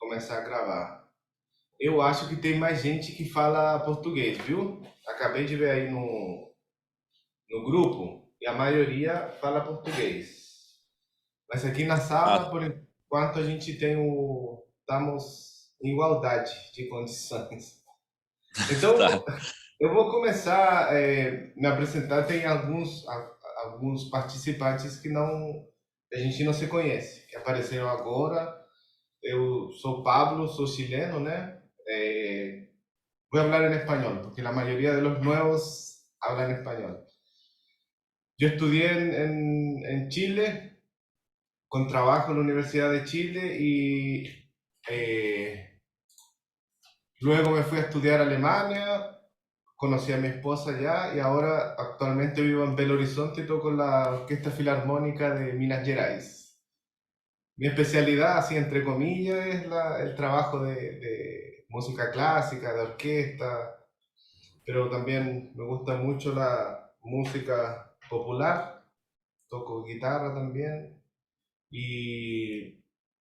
começar a gravar. Eu acho que tem mais gente que fala português, viu? Acabei de ver aí no grupo e a maioria fala português. Mas aqui na Ah, sala, por enquanto, a gente tem o. Estamos em igualdade de condições. Então, tá, eu vou começar me apresentar. Tem alguns participantes que não, a gente não se conhece, que apareceram agora. Eu sou Pablo, sou chileno, né? Voy a hablar en español, porque la mayoría de los nuevos hablan español. Yo estudié en Chile, con trabajo en la Universidad de Chile y luego me fui a estudiar a Alemania, conocí a mi esposa allá y ahora actualmente vivo en Belo Horizonte y toco en la Orquesta Filarmónica de Minas Gerais. Mi especialidad, así entre comillas, es el trabajo de música clásica, de orquesta, pero también me gusta mucho la música popular, toco guitarra también y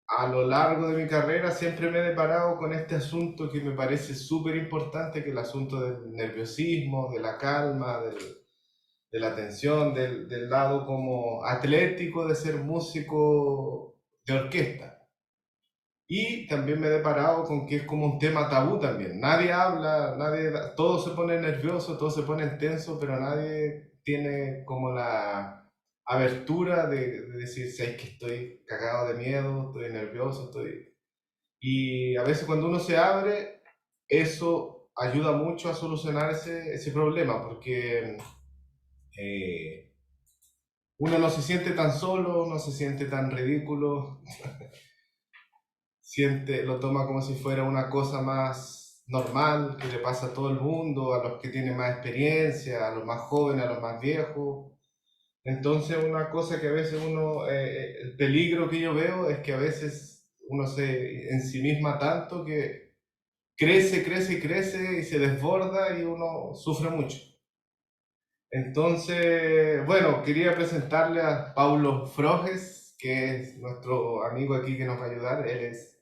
a lo largo de mi carrera siempre me he deparado con este asunto que me parece súper importante, que es el asunto del nerviosismo, de la calma, de la atención, del lado como atlético de ser músico de orquesta. Y también me he deparado con que es como un tema tabú también. Nadie habla, todo se pone nervioso, todo se pone tenso, pero nadie tiene como la abertura de decir, sé que estoy cagado de miedo, estoy nervioso, estoy... Y a veces cuando uno se abre, eso ayuda mucho a solucionar ese problema, porque eh, uno no se siente tan solo, no se siente tan ridículo, lo toma como si fuera una cosa más normal que le pasa a todo el mundo, a los que tienen más experiencia, a los más jóvenes, a los más viejos. Entonces una cosa que a veces el peligro que yo veo es que a veces uno se ensimisma tanto que crece, crece y crece y se desborda y uno sufre mucho. Entonces, bueno, quería presentarle a Paulo Froges, que es nuestro amigo aquí que nos va a ayudar. Él es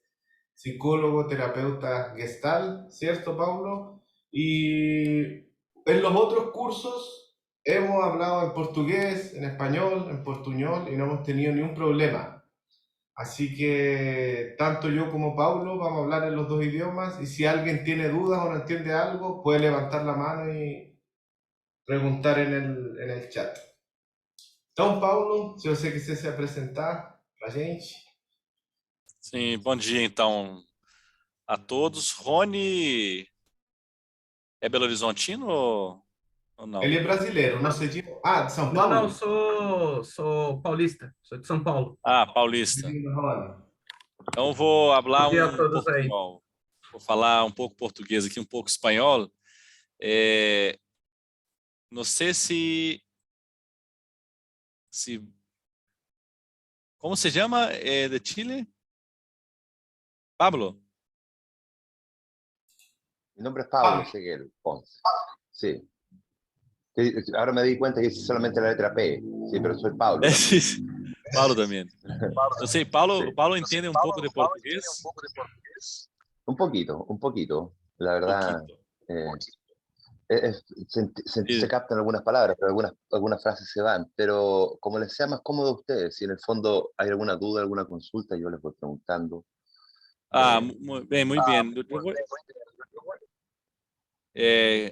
psicólogo, terapeuta gestal, ¿cierto, Paulo? Y en los otros cursos hemos hablado en portugués, en español, en portuñol y no hemos tenido ni un problema. Así que tanto yo como Paulo vamos a hablar en los dos idiomas y si alguien tiene dudas o no entiende algo, puede levantar la mano y preguntar en el chat. Então, Paulo, se você quiser se apresentar para a gente. sim, bom dia então a todos. Rony é Belo Horizontino ou Ele não? é brasileiro, não sei de... Ah, de São Não, não, Paulo? sou paulista, sou de São Paulo. Ah, paulista. Bem-vindo, Rony. Então eu vou Bom falar dia a um todos aí. portunhol. Vou falar um pouco português aqui, um pouco espanhol. Não sei se ¿cómo se llama de Chile? Pablo. Mi nombre es Pablo Pablo. Seguel Ponce. Sí. Ahora me di cuenta que es solamente la letra P. Sí, pero soy Pablo Sí, también. sí. Paulo também. Não sei, Paulo, Sí. Paulo entende um pouco de português? Un poquito. La verdad, Pouquinho. eh, se E- captan algunas palabras, pero algunas frases se van. Pero como les sea más cómodo a ustedes, si en el fondo hay alguna duda, alguna consulta, yo les voy preguntando. Ah, Eh, bem, muito bem.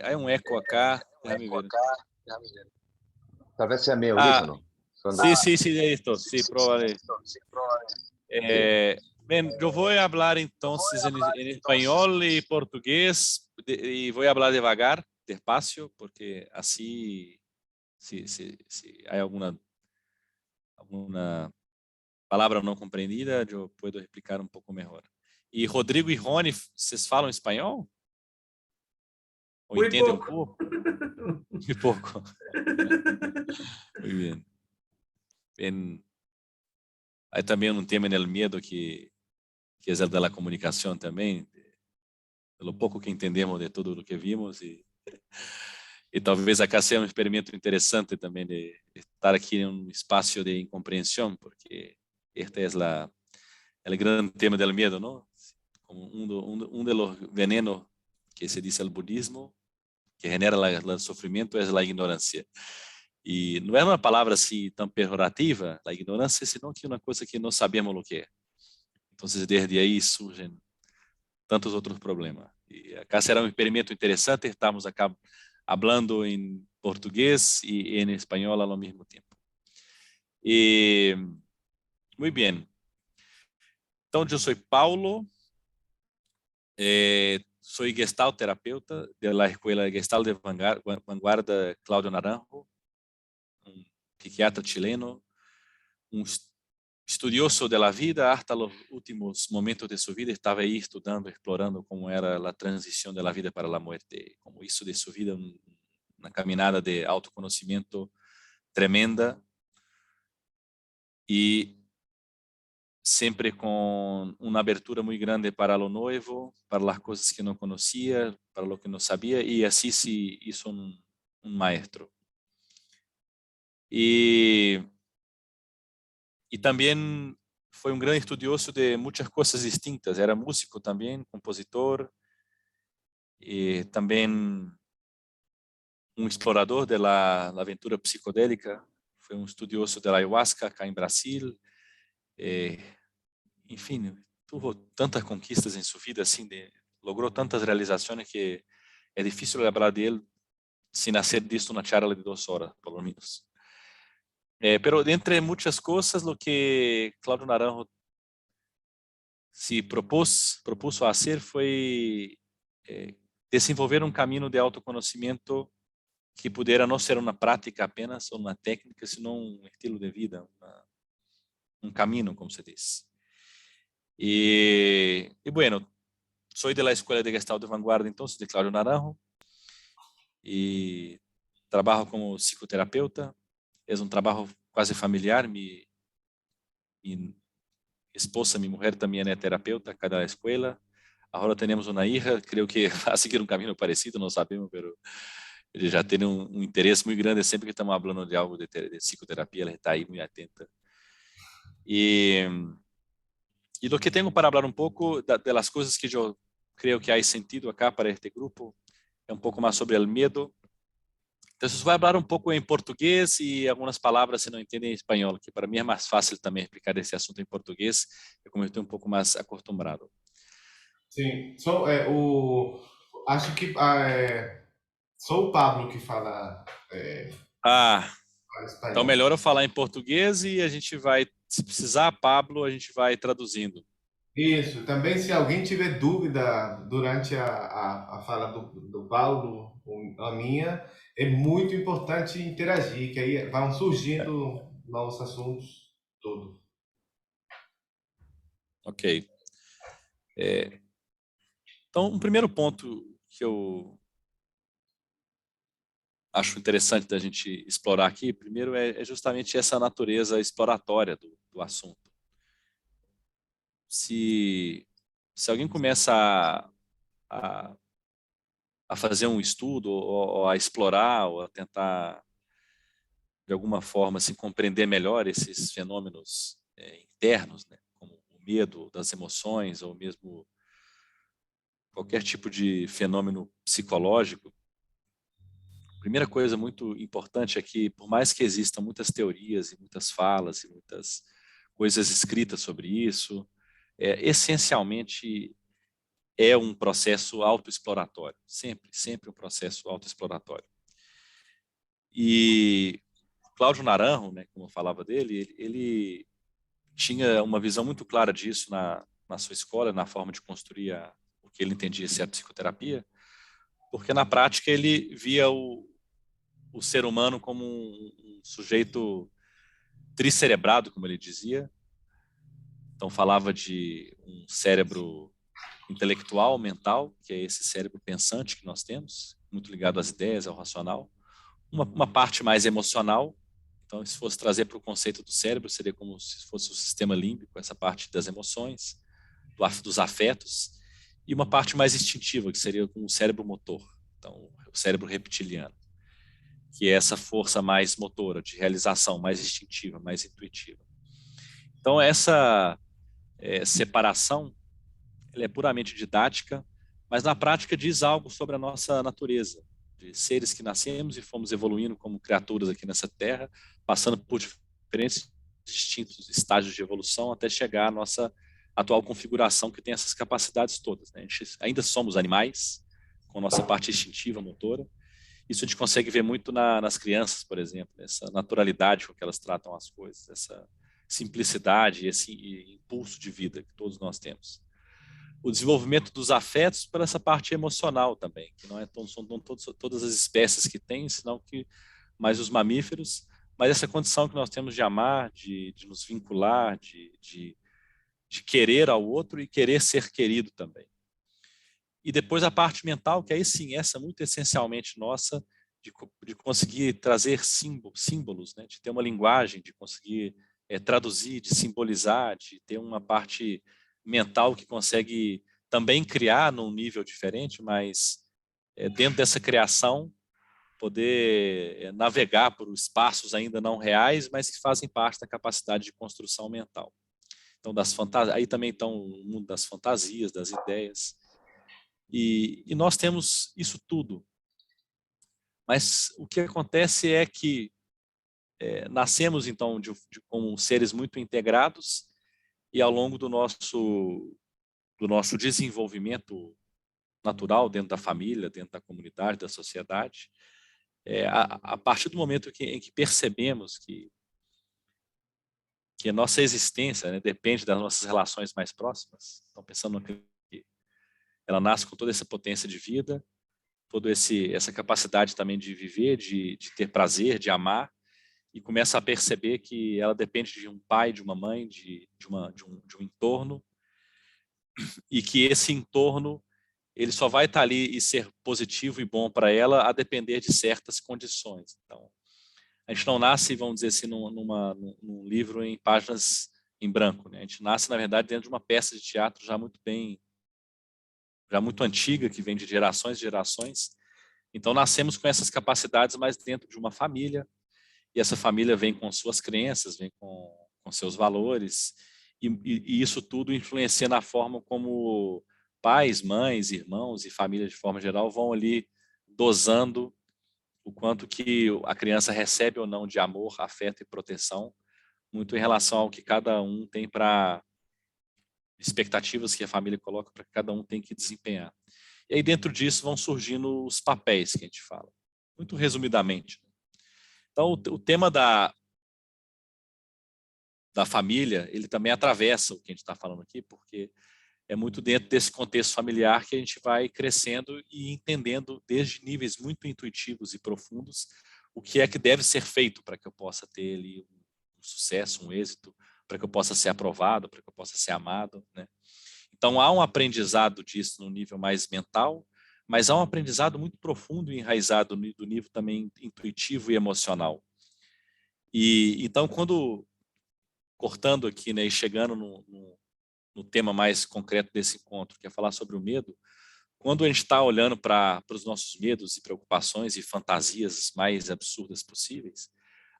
Há um eco acá. Déjame ver. Tal vez sea mi Ah, audífono. Son sí, sí, sí, de esto. Sí, probable. sí. Bem, eu vou falar então em espanhol e português e vou falar devagar, despacio, porque assim, se há alguma palavra não compreendida, eu posso explicar um pouco melhor. E Rodrigo e Rony, vocês falam espanhol? Ou Muy entendem um pouco. pouco? Muito pouco. Muito bem. Bem, aí também um tema no medo que é o da comunicação também, pelo pouco que entendemos de tudo o que vimos e talvez acá seja um experimento interessante também de estar aqui em um espaço de incompreensão, porque este é o grande tema do medo, não? como um de los venenos que se dice el budismo, que genera el sufrimiento, es la ignorancia. E não é uma palavra assim tão pejorativa, a ignorância, senão que uma coisa que não sabemos o que é. Então, desde aí surgem tantos outros problemas. E acá será um experimento interessante, estamos acá falando em português e em espanhol ao mesmo tempo. E, muito bem. Então, eu sou Paulo, sou Gestalt terapeuta da Escola Gestalt de Vanguarda Cláudio Naranjo, um psiquiatra chileno, um estudioso da vida, hasta os últimos momentos de sua vida, estava aí estudando, explorando como era a transição da vida para a morte, como isso de sua vida, uma caminhada de autoconhecimento tremenda, e sempre com uma abertura muito grande para o novo, para as coisas que não conhecia, para o que não sabia, e assim se hizo um maestro. E também foi um grande estudioso de muitas coisas distintas. Era músico também, compositor, e também um explorador da aventura psicodélica. Foi um estudioso da ayahuasca cá em Brasil. Enfim, tuvo tantas conquistas em sua vida, assim, logrou tantas realizações que é difícil lembrar dele sem nascer disso na charla de 2 horas, pelo menos. Pero entre muitas coisas, o que Cláudio Naranjo se propuso a hacer foi desenvolver um caminho de autoconhecimento que pudera não ser uma prática apenas ou uma técnica, senão um estilo de vida, um caminho, como se diz. E bueno, sou da Escola de Gestalt de Vanguarda, então, de Cláudio Naranjo, e trabalho como psicoterapeuta. É um trabalho quase familiar. Minha esposa, minha mulher, também é terapeuta acá da escola. Agora temos uma hija, creio que vai seguir um caminho parecido, não sabemos, mas ele já tem um interesse muito grande. Sempre que estamos falando de algo de psicoterapia, ela está aí muito atenta. E o que tenho para falar um pouco das coisas que eu creio que há sentido acá para este grupo é um pouco mais sobre o medo. Então, você vai falar um pouco em português e algumas palavras se não entendem em espanhol, que para mim é mais fácil também explicar esse assunto em português, como eu estou um pouco mais acostumado. Sim, acho que sou o Pablo que fala, fala Então espanhol. melhor eu falar em português e a gente vai, se precisar, Pablo, a gente vai traduzindo. Isso, também se alguém tiver dúvida durante a fala do Paulo, ou a minha, é muito importante interagir, que aí vão surgindo novos assuntos, tudo. Ok. Então, um primeiro ponto que eu acho interessante da gente explorar aqui, primeiro, é justamente essa natureza exploratória do assunto. Se alguém começa a fazer um estudo, ou a explorar, ou a tentar, de alguma forma, se compreender melhor esses fenômenos internos, né, como o medo das emoções, ou mesmo qualquer tipo de fenômeno psicológico, a primeira coisa muito importante é que, por mais que existam muitas teorias e muitas falas e muitas coisas escritas sobre isso, essencialmente é um processo autoexploratório, sempre um processo autoexploratório. E Cláudio Naranjo, né, como eu falava dele, ele tinha uma visão muito clara disso na sua escola, na forma de construir o que ele entendia ser a psicoterapia, porque na prática ele via o ser humano como um sujeito tricerebrado, como ele dizia. Então falava de um cérebro intelectual, mental, que é esse cérebro pensante que nós temos, muito ligado às ideias, ao racional. Uma parte mais emocional. Então, se fosse trazer para o conceito do cérebro, seria como se fosse o sistema límbico, essa parte das emoções, dos afetos, e uma parte mais instintiva, que seria como o cérebro motor, então o cérebro reptiliano, que é essa força mais motora, de realização, mais instintiva, mais intuitiva. Então, essa separação ela é puramente didática, mas na prática diz algo sobre a nossa natureza, de seres que nascemos e fomos evoluindo como criaturas aqui nessa Terra, passando por diferentes distintos estágios de evolução até chegar à nossa atual configuração, que tem essas capacidades todas, né? A gente ainda somos animais, com a nossa parte instintiva, motora. Isso a gente consegue ver muito nas crianças, por exemplo, essa naturalidade com que elas tratam as coisas, essa simplicidade, esse impulso de vida que todos nós temos. O desenvolvimento dos afetos por essa parte emocional também, que não são todas as espécies que têm, senão que mais os mamíferos, mas essa condição que nós temos de amar, de nos vincular, de querer ao outro e querer ser querido também. E depois a parte mental, que aí sim, essa é muito essencialmente nossa, de conseguir trazer símbolos, né? De ter uma linguagem, de conseguir traduzir, de simbolizar, de ter uma parte mental que consegue também criar num nível diferente, mas dentro dessa criação poder navegar por espaços ainda não reais, mas que fazem parte da capacidade de construção mental. Então, aí também estão o mundo das fantasias, das ideias. E nós temos isso tudo. Mas o que acontece é que nascemos, então, como seres muito integrados e ao longo do nosso desenvolvimento natural dentro da família, dentro da comunidade, da sociedade, a partir do momento em que percebemos que a nossa existência, né, depende das nossas relações mais próximas, então pensando que ela nasce com toda essa potência de vida, toda essa capacidade também de viver, de ter prazer, de amar, e começa a perceber que ela depende de um pai, de uma mãe, de um entorno, e que esse entorno ele só vai estar ali e ser positivo e bom para ela a depender de certas condições. Então, a gente não nasce, vamos dizer assim, num livro em páginas em branco, né? A gente nasce, na verdade, dentro de uma peça de teatro já muito antiga, que vem de gerações e gerações. Então, nascemos com essas capacidades, mas dentro de uma família, e essa família vem com suas crenças, vem com seus valores, e isso tudo influencia na forma como pais, mães, irmãos e família de forma geral vão ali dosando o quanto que a criança recebe ou não de amor, afeto e proteção, muito em relação ao que cada um tem para expectativas que a família coloca para que cada um tem que desempenhar. E aí dentro disso vão surgindo os papéis que a gente fala, muito resumidamente. Então o tema da família, ele também atravessa o que a gente está falando aqui, porque é muito dentro desse contexto familiar que a gente vai crescendo e entendendo desde níveis muito intuitivos e profundos o que é que deve ser feito para que eu possa ter ali um sucesso, um êxito, para que eu possa ser aprovado, para que eu possa ser amado, né? Então há um aprendizado disso no nível mais mental, mas há um aprendizado muito profundo e enraizado do nível também intuitivo e emocional. E então quando cortando aqui, né, e chegando no tema mais concreto desse encontro, que é falar sobre o medo, quando a gente está olhando para os nossos medos e preocupações e fantasias mais absurdas possíveis,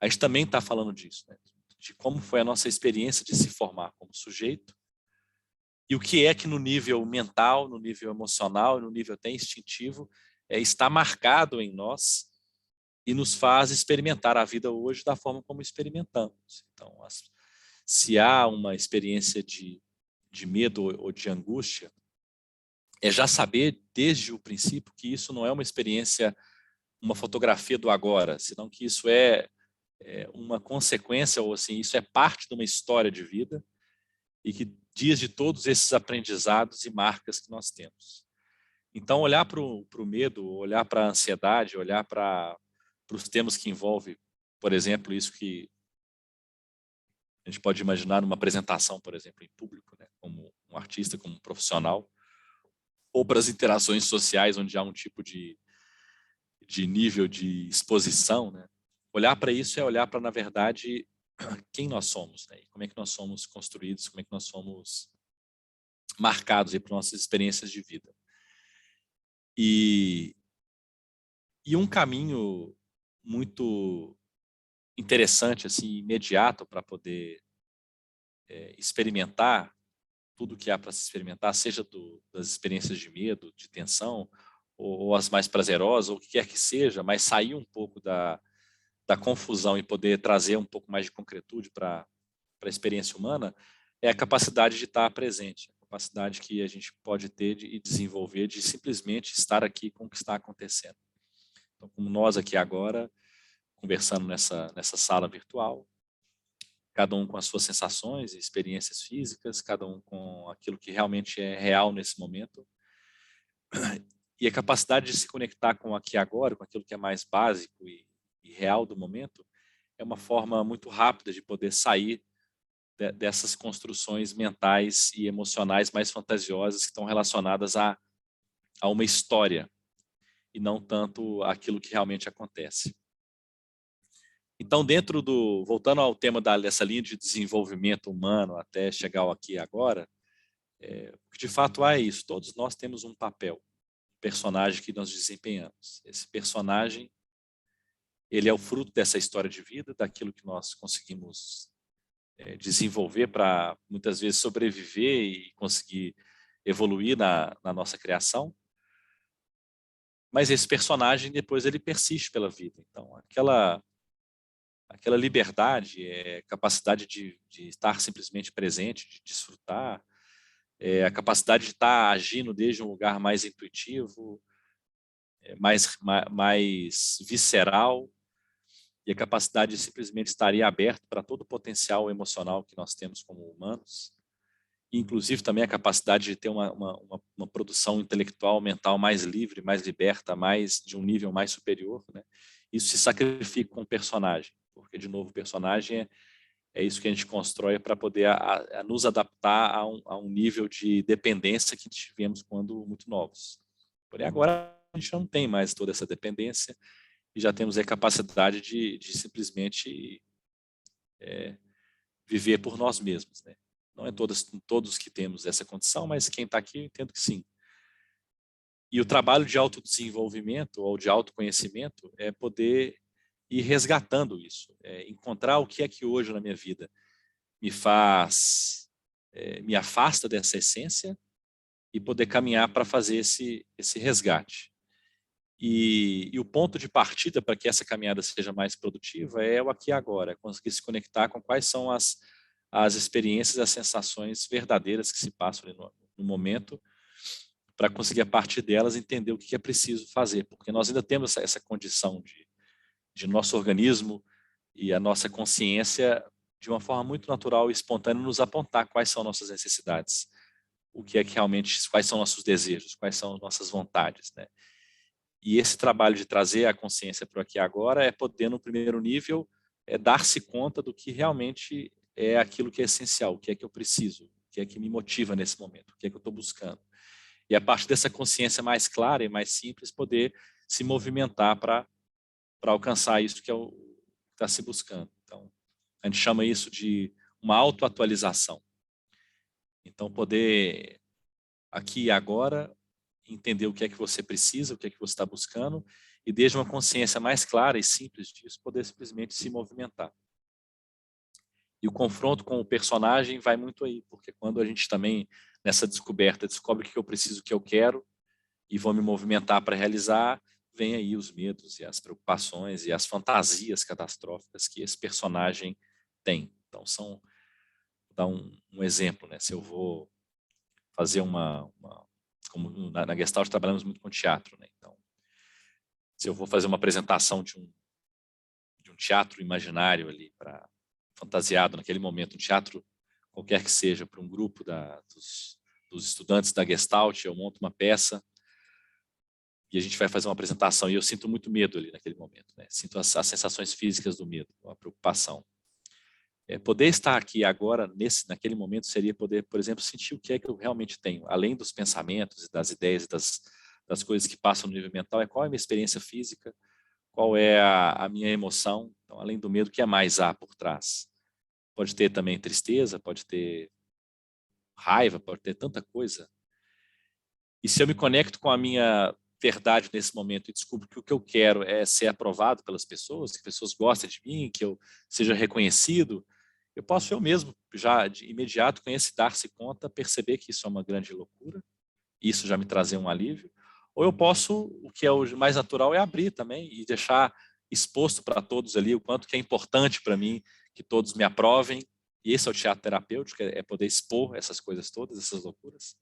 a gente também está falando disso, né? De como foi a nossa experiência de se formar como sujeito e o que é que no nível mental, no nível emocional, no nível até instintivo, está marcado em nós e nos faz experimentar a vida hoje da forma como experimentamos. Então, se há uma experiência de medo ou de angústia, é já saber desde o princípio que isso não é uma experiência, uma fotografia do agora, senão que isso é uma consequência, ou assim, isso é parte de uma história de vida e que diz de todos esses aprendizados e marcas que nós temos. Então, olhar para o medo, olhar para a ansiedade, olhar para os temas que envolvem, por exemplo, isso que a gente pode imaginar numa apresentação, por exemplo, em público, né, como um artista, como um profissional, ou para as interações sociais, onde há um tipo de nível de exposição, né? Olhar para isso é olhar para, na verdade, quem nós somos, né? E como é que nós somos construídos, como é que nós somos marcados por nossas experiências de vida. E um caminho muito interessante, assim, imediato para poder experimentar tudo que há para se experimentar, seja das experiências de medo, de tensão, ou as mais prazerosas, ou o que quer que seja, mas sair um pouco da confusão e poder trazer um pouco mais de concretude para a experiência humana, é a capacidade de estar presente, a capacidade que a gente pode ter e desenvolver de simplesmente estar aqui com o que está acontecendo. Então, como nós aqui agora, conversando nessa sala virtual, cada um com as suas sensações e experiências físicas, cada um com aquilo que realmente é real nesse momento, e a capacidade de se conectar com o aqui e agora, com aquilo que é mais básico e real do momento, é uma forma muito rápida de poder sair dessas construções mentais e emocionais mais fantasiosas que estão relacionadas a uma história e não tanto aquilo que realmente acontece. Então, voltando ao tema dessa linha de desenvolvimento humano até chegar ao aqui e agora, o que de fato é isso, todos nós temos um papel, um personagem que nós desempenhamos. Esse personagem, ele é o fruto dessa história de vida, daquilo que nós conseguimos desenvolver para, muitas vezes, sobreviver e conseguir evoluir na nossa criação. Mas esse personagem, depois, ele persiste pela vida. Então, aquela liberdade, capacidade de estar simplesmente presente, de desfrutar, a capacidade de estar agindo desde um lugar mais intuitivo, mais visceral, e a capacidade de simplesmente estar aberto para todo o potencial emocional que nós temos como humanos, e, inclusive também a capacidade de ter uma produção intelectual, mental mais livre, mais liberta, de um nível mais superior, né? Isso se sacrifica com o personagem, porque, de novo, o personagem é isso que a gente constrói para poder nos adaptar a um nível de dependência que tivemos quando muito novos. Porém, agora a gente não tem mais toda essa dependência e já temos a capacidade de simplesmente viver por nós mesmos, né? Não é todos que temos essa condição, mas quem está aqui eu entendo que sim. E o trabalho de autodesenvolvimento ou de autoconhecimento é poder ir resgatando isso, encontrar o que é que hoje na minha vida me afasta dessa essência e poder caminhar para fazer esse resgate. E o ponto de partida para que essa caminhada seja mais produtiva é o aqui e agora, conseguir se conectar com quais são as experiências, as sensações verdadeiras que se passam ali no momento, para conseguir, a partir delas, entender o que é preciso fazer, porque nós ainda temos essa condição de nosso organismo e a nossa consciência, de uma forma muito natural e espontânea, nos apontar quais são nossas necessidades, o que é que realmente, quais são nossos desejos, quais são nossas vontades, né? E esse trabalho de trazer a consciência para o aqui e agora é poder, no primeiro nível, dar-se conta do que realmente é aquilo que é essencial, o que é que eu preciso, o que é que me motiva nesse momento, o que é que eu estou buscando. E a partir dessa consciência mais clara e mais simples, poder se movimentar para alcançar isso que é o que está se buscando. Então, a gente chama isso de uma autoatualização. Então, poder, aqui e agora, entender o que é que você precisa, o que é que você está buscando, e desde uma consciência mais clara e simples disso, poder simplesmente se movimentar. E o confronto com o personagem vai muito aí, porque quando a gente também, nessa descoberta, descobre o que eu preciso, o que eu quero, e vou me movimentar para realizar, vem aí os medos e as preocupações e as fantasias catastróficas que esse personagem tem. Então, vou dar um exemplo, né? Se eu vou fazer como na Gestalt trabalhamos muito com teatro, né? Então, se eu vou fazer uma apresentação de um teatro imaginário ali, fantasiado naquele momento, um teatro qualquer que seja, para um grupo dos estudantes da Gestalt, eu monto uma peça e a gente vai fazer uma apresentação e eu sinto muito medo ali naquele momento, né? Sinto as sensações físicas do medo, a preocupação. Poder estar aqui agora, naquele momento, seria poder, por exemplo, sentir o que é que eu realmente tenho, além dos pensamentos, das ideias, das coisas que passam no nível mental, qual é a minha experiência física, qual é a minha emoção, então, além do medo, o que é mais há por trás? Pode ter também tristeza, pode ter raiva, pode ter tanta coisa. E se eu me conecto com a minha verdade nesse momento e descubro que o que eu quero é ser aprovado pelas pessoas, que pessoas gostem de mim, que eu seja reconhecido, eu posso eu mesmo, já de imediato, com esse dar-se conta, perceber que isso é uma grande loucura, e isso já me trazer um alívio. Ou eu posso, o que é o mais natural, é abrir também e deixar exposto para todos ali o quanto que é importante para mim que todos me aprovem. E esse é o teatro terapêutico, é poder expor essas coisas todas, essas loucuras.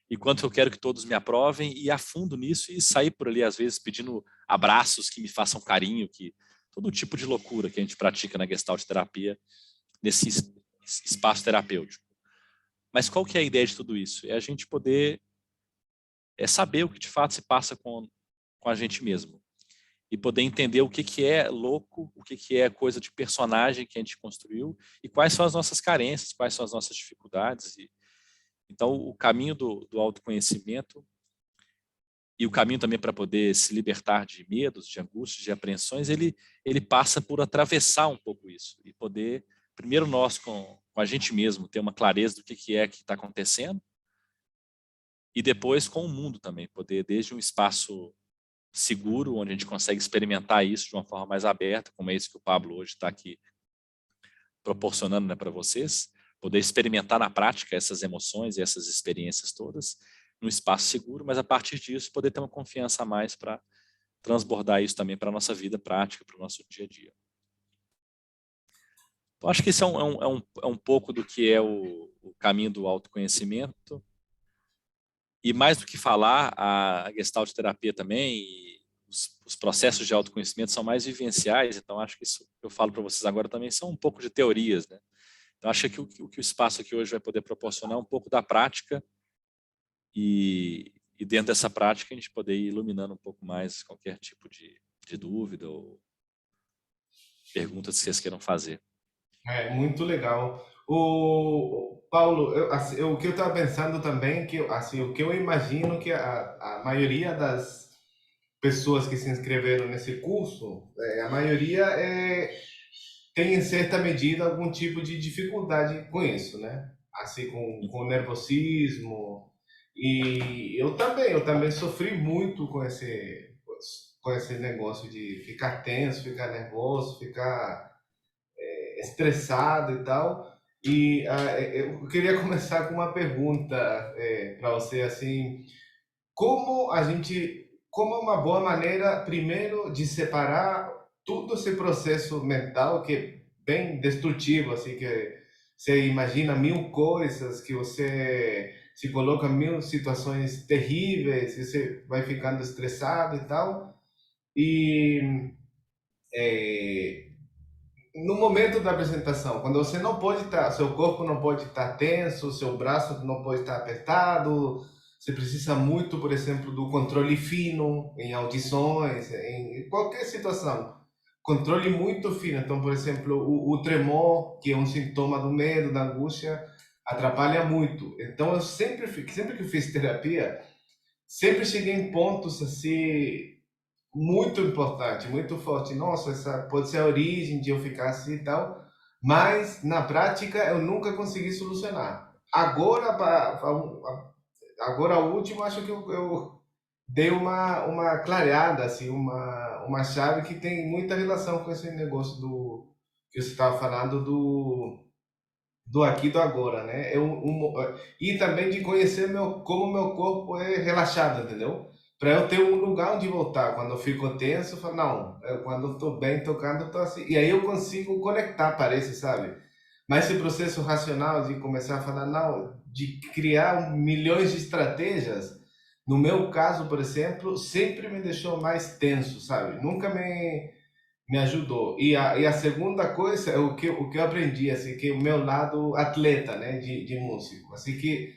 E quanto eu quero que todos me aprovem e a fundo nisso e sair por ali, às vezes, pedindo abraços que me façam carinho, que todo tipo de loucura que a gente pratica na Gestalt terapia, nesse espaço terapêutico. Mas qual que é a ideia de tudo isso? É a gente poder saber o que de fato se passa com a gente mesmo. E poder entender o que é louco, o que é coisa de personagem que a gente construiu e quais são as nossas carências, quais são as nossas dificuldades. Então, o caminho do autoconhecimento e o caminho também para poder se libertar de medos, de angústias, de apreensões, ele passa por atravessar um pouco isso e poder, primeiro nós com a gente mesmo, ter uma clareza do que é que está acontecendo e depois com o mundo também, poder desde um espaço seguro, onde a gente consegue experimentar isso de uma forma mais aberta, como é isso que o Pablo hoje está aqui proporcionando, né, para vocês, poder experimentar na prática essas emoções e essas experiências todas, num espaço seguro, mas a partir disso poder ter uma confiança a mais para transbordar isso também para a nossa vida prática, para o nosso dia a dia. Então, acho que isso é um pouco do que é o caminho do autoconhecimento. E mais do que falar, a Gestalt terapia também, e os processos de autoconhecimento são mais vivenciais, então acho que isso que eu falo para vocês agora também são um pouco de teorias, né? Então acho que o que o espaço aqui hoje vai poder proporcionar é um pouco da prática e dentro dessa prática a gente poder ir iluminando um pouco mais qualquer tipo de dúvida ou perguntas que vocês queiram fazer. É muito legal. O Paulo, o que eu estava pensando também, que assim, o que eu imagino que a maioria das pessoas que se inscreveram nesse curso, a maioria tem em certa medida algum tipo de dificuldade com isso, né? Assim, com nervosismo. E eu também sofri muito com esse negócio de ficar tenso, ficar nervoso, ficar estressado e tal. E eu queria começar com uma pergunta para você, assim, como é uma boa maneira, primeiro, de separar todo esse processo mental que é bem destrutivo, assim, que você imagina mil coisas, que você se coloca em mil situações terríveis, e você vai ficando estressado e tal. E no momento da apresentação, quando você não pode estar, seu corpo não pode estar tenso, seu braço não pode estar apertado, você precisa muito, por exemplo, do controle fino em audições, em qualquer situação. Controle muito fino. Então, por exemplo, o tremor, que é um sintoma do medo, da angústia, atrapalha muito. Então, eu sempre que fiz terapia, sempre cheguei em pontos assim muito importante, muito forte. Nossa, essa pode ser a origem de eu ficar assim e tal, mas na prática eu nunca consegui solucionar. Agora o último, acho que eu dei uma clareada, assim, uma chave que tem muita relação com esse negócio do que você estava falando do aqui e do agora, né? E também de conhecer como meu corpo é relaxado, entendeu? Para eu ter um lugar onde voltar. Quando eu fico tenso, eu falo, não, quando eu tô bem tocando, eu tô assim. E aí eu consigo conectar, parece, sabe? Mas esse processo racional de começar a falar, não, de criar milhões de estratégias, no meu caso, por exemplo, sempre me deixou mais tenso, sabe? Nunca me ajudou. E a segunda coisa é o que eu aprendi, assim, que é o meu lado atleta, né, de músico. Assim que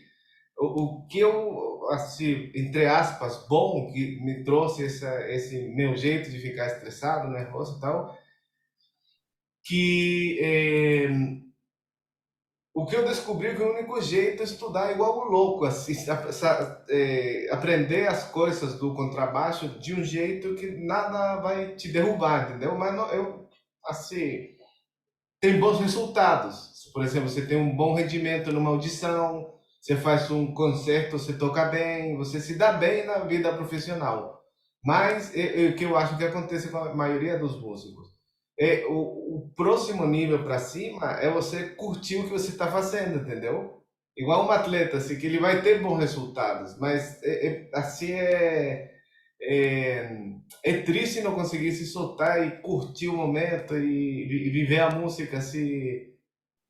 o que eu, assim, entre aspas, bom que me trouxe esse meu jeito de ficar estressado, nervoso e tal, que o que eu descobri é que o único jeito é estudar igual um louco, assim, aprender as coisas do contrabaixo de um jeito que nada vai te derrubar, entendeu? Mas não, assim, tem bons resultados. Por exemplo, você tem um bom rendimento numa audição, você faz um concerto, você toca bem, você se dá bem na vida profissional. Mas o que eu acho que acontece com a maioria dos músicos o próximo nível para cima é você curtir o que você está fazendo, entendeu? Igual um atleta, assim, que ele vai ter bons resultados, mas assim é triste não conseguir se soltar e curtir o momento e viver a música, assim,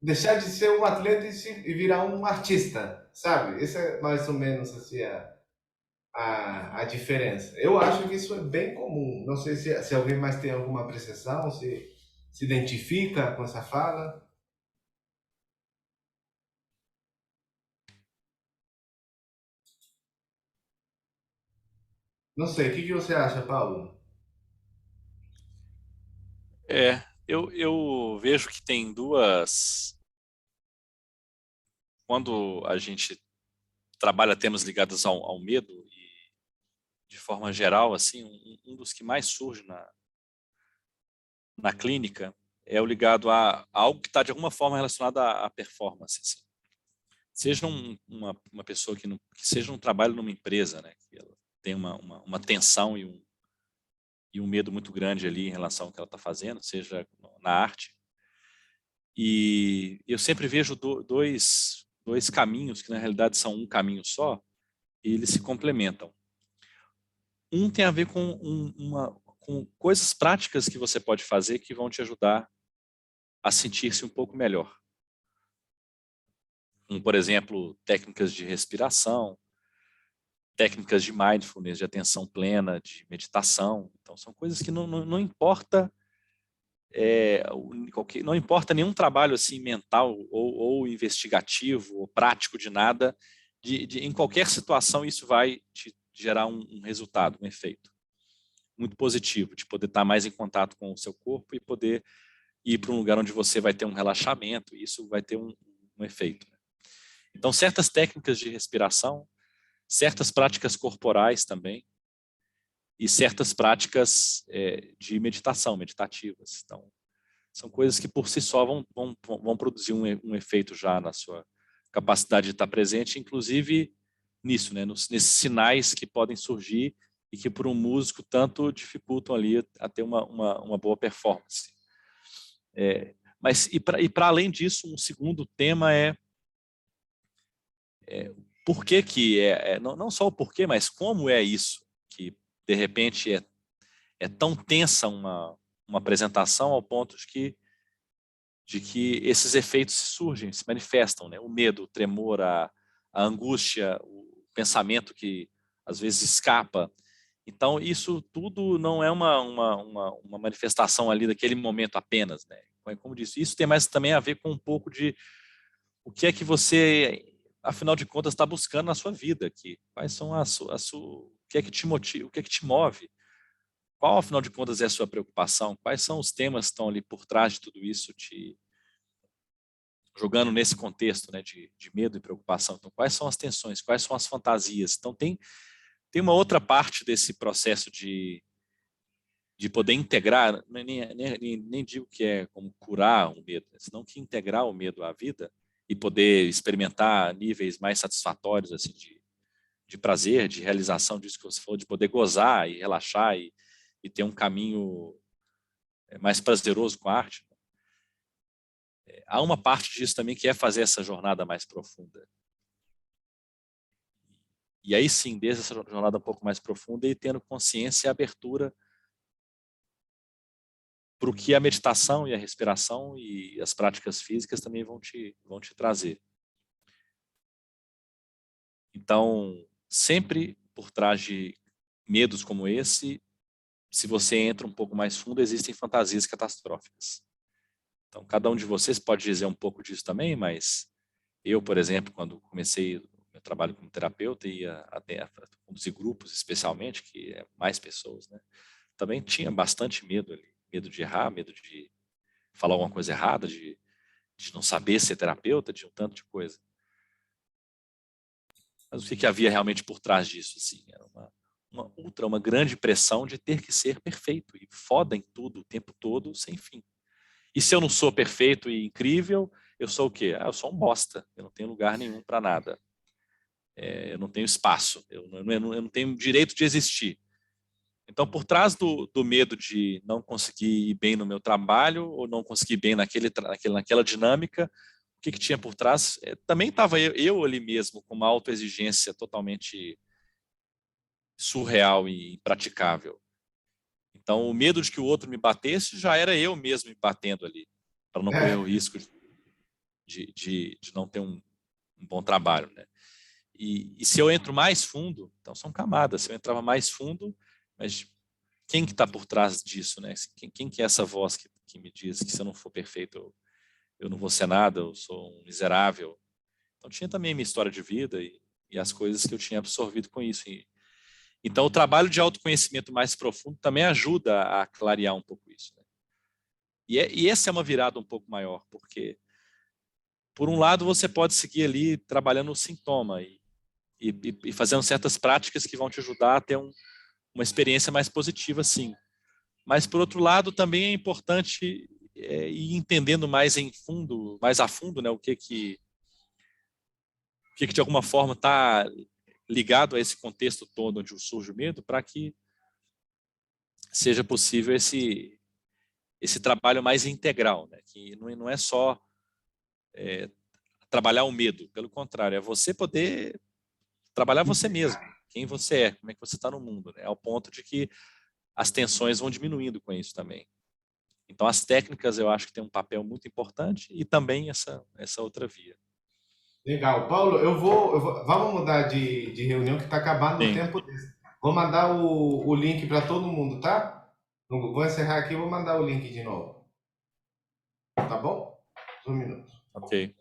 deixar de ser um atleta e virar um artista, sabe? Essa é mais ou menos assim a diferença. Eu acho que isso é bem comum. Não sei se alguém mais tem alguma apreciação, se identifica com essa fala. Não sei, o que que você acha, Paulo? Eu vejo que tem duas. Quando a gente trabalha temas ligados ao medo, e de forma geral, assim, um dos que mais surge na clínica é o ligado a algo que está de alguma forma relacionado à performance. Assim. Seja uma pessoa que seja um trabalho numa empresa, né, que ela tem uma tensão e um medo muito grande ali em relação ao que ela está fazendo, seja na arte. E eu sempre vejo dois caminhos, que na realidade são um caminho só, e eles se complementam. Um tem a ver com coisas práticas que você pode fazer que vão te ajudar a sentir-se um pouco melhor. Por exemplo, técnicas de respiração, técnicas de mindfulness, de atenção plena, de meditação. Então, são coisas que não importa não importa nenhum trabalho assim mental ou investigativo ou prático de nada, em qualquer situação isso vai te gerar um resultado, um efeito muito positivo, de poder estar mais em contato com o seu corpo e poder ir para um lugar onde você vai ter um relaxamento, e isso vai ter um efeito. Então, certas técnicas de respiração, certas práticas corporais também, e certas práticas de meditação, meditativas. Então, são coisas que por si só vão produzir um efeito já na sua capacidade de estar presente, inclusive nisso, né, nesses sinais que podem surgir e que para um músico tanto dificultam ali a ter uma boa performance. Mas e para além disso, um segundo tema é por que não só o porquê, mas como é isso que de repente é tão tensa uma apresentação ao ponto de que esses efeitos surgem, se manifestam, né? O medo, o tremor, a angústia, o pensamento que às vezes escapa. Então, isso tudo não é uma manifestação ali daquele momento apenas, né? Como disse, isso tem mais também a ver com um pouco de o que é que você, afinal de contas, está buscando na sua vida aqui. Quais são o que é que te motiva, o que é que te move? Qual, afinal de contas, é a sua preocupação? Quais são os temas que estão ali por trás de tudo isso, te jogando nesse contexto, né, de medo e preocupação? Então, quais são as tensões? Quais são as fantasias? Então, tem uma outra parte desse processo de poder integrar, nem digo que é como curar o medo, senão que integrar o medo à vida e poder experimentar níveis mais satisfatórios assim, de prazer, de realização disso que você falou, de poder gozar e relaxar e ter um caminho mais prazeroso com a arte. Há uma parte disso também que é fazer essa jornada mais profunda. E aí sim, desde essa jornada um pouco mais profunda e tendo consciência e abertura para o que a meditação e a respiração e as práticas físicas também vão te trazer. Então, sempre por trás de medos como esse, se você entra um pouco mais fundo, existem fantasias catastróficas. Então, cada um de vocês pode dizer um pouco disso também, mas eu, por exemplo, quando comecei meu trabalho como terapeuta e a conduzir grupos, especialmente, que é mais pessoas, né? Também tinha bastante medo ali. Medo de errar, medo de falar alguma coisa errada, de não saber ser terapeuta, de um tanto de coisa. Mas o que havia realmente por trás disso? Assim, era uma grande pressão de ter que ser perfeito e foda em tudo, o tempo todo, sem fim. E se eu não sou perfeito e incrível, eu sou o quê? Eu sou um bosta. Eu não tenho lugar nenhum para nada. Eu não tenho espaço. Eu não tenho direito de existir. Então, por trás do medo de não conseguir ir bem no meu trabalho, ou não conseguir ir bem naquela dinâmica, o que tinha por trás? Também estava eu ali mesmo, com uma autoexigência totalmente surreal e impraticável. Então, o medo de que o outro me batesse já era eu mesmo me batendo ali, para não correr o risco de não ter um bom trabalho, né? E se eu entro mais fundo, então são camadas, se eu entrava mais fundo, mas quem que está por trás disso, né? Quem que é essa voz que me diz que se eu não for perfeito, eu não vou ser nada, eu sou um miserável? Então tinha também a minha história de vida e as coisas que eu tinha absorvido com isso. Então o trabalho de autoconhecimento mais profundo também ajuda a clarear um pouco isso, né? E essa é uma virada um pouco maior, porque por um lado você pode seguir ali trabalhando o sintoma e fazendo certas práticas que vão te ajudar a ter uma experiência mais positiva, sim. Mas, por outro lado, também é importante ir entendendo mais a fundo, né, o que de alguma forma está ligado a esse contexto todo onde surge o medo, para que seja possível esse trabalho mais integral, né, que não é só trabalhar o medo, pelo contrário, é você poder trabalhar você mesmo, quem você é, como é que você está no mundo, né, ao ponto de que as tensões vão diminuindo com isso também. Então, as técnicas eu acho que tem um papel muito importante e também essa outra via. Legal. Paulo, vamos mudar de reunião que está acabando o Sim, tempo desse. Vou mandar o link para todo mundo, tá? Vou encerrar aqui e vou mandar o link de novo. Tá bom? Um minuto. ok.